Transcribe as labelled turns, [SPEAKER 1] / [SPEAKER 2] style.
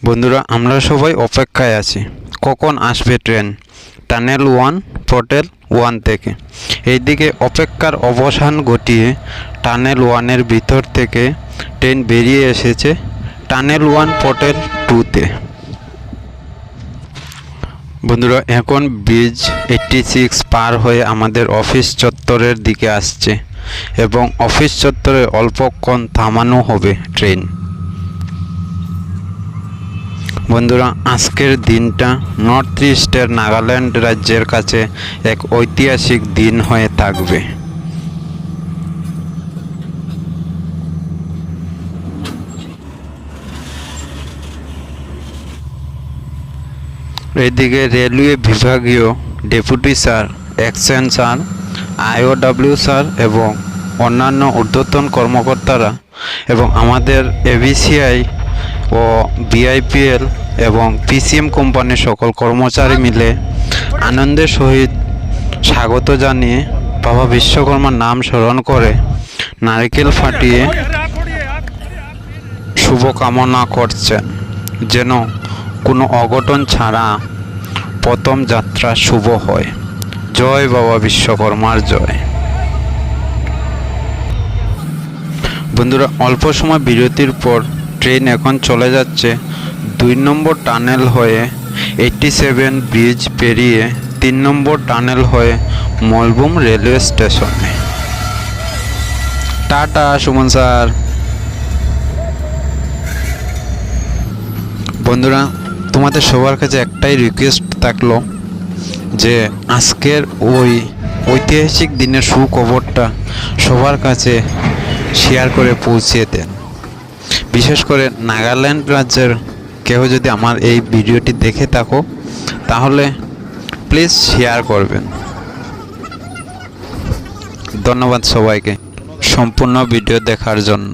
[SPEAKER 1] বন্ধুরা আমরা সবাই অপেক্ষায় আছি কখন আসবে ট্রেন টানেল 1 পোর্টাল 1 থেকে। এইদিকে অপেক্ষার অবসান ঘটিয়ে টানেল 1 এর ভিতর থেকে ট্রেন বেরিয়ে এসেছে টানেল 1 পোর্টাল 2 তে। বন্ধুরা এখন ব্রিজ 86 পার হয়ে আমাদের অফিস চত্বরের দিকে আসছে এবং অফিস চত্বরে অল্পক্ষণ থামানো হবে ট্রেন। বন্ধুরা আজকের দিনটা নর্থ ইস্টের নাগাল্যান্ড রাজ্যের কাছে এক ঐতিহাসিক দিন হয়ে থাকবে। এদিকে রেলওয়ে বিভাগীয় deputy sir, exchange sir, IOW sir এবং অন্যান্য ঊর্ধ্বতন কর্মকর্তারা এবং আমাদের এবিসিআই ও বিআইপিএল এবং পিসিএম কোম্পানির সকল কর্মচারী মিলে আনন্দের সহিত স্বাগত জানিয়ে বাবা বিশ্বকর্মার নাম স্মরণ করে নারকেল ফাটিয়ে শুভকামনা করছেন যেন কোনো অঘটন ছাড়া প্রথম যাত্রা শুভ হয়। জয় বাবা বিশ্বকর্মার জয়। বন্ধুরা অল্প সময় বিরতির পর ট্রেন এখন চলে যাচ্ছে 2 নম্বর টানেল হয়ে 87 ব্রিজ পেরিয়ে 3 নম্বর টানেল হয়ে মলবুম রেলওয়ে স্টেশনে। Tata Suman sir. বন্ধুরা তোমাদের সবার কাছে একটাই রিকোয়েস্ট থাকলো যে আজকের ওই ঐতিহাসিক দিনের সুখবরটা সবার কাছে শেয়ার করে পৌঁছিয়ে দেন। বিশেষ করে নাগাল্যান্ড রাজ্যের কেউ যদি আমার এই ভিডিওটি দেখে থাকো তাহলে প্লিজ শেয়ার করবেন। ধন্যবাদ সবাইকে সম্পূর্ণ ভিডিও দেখার জন্য।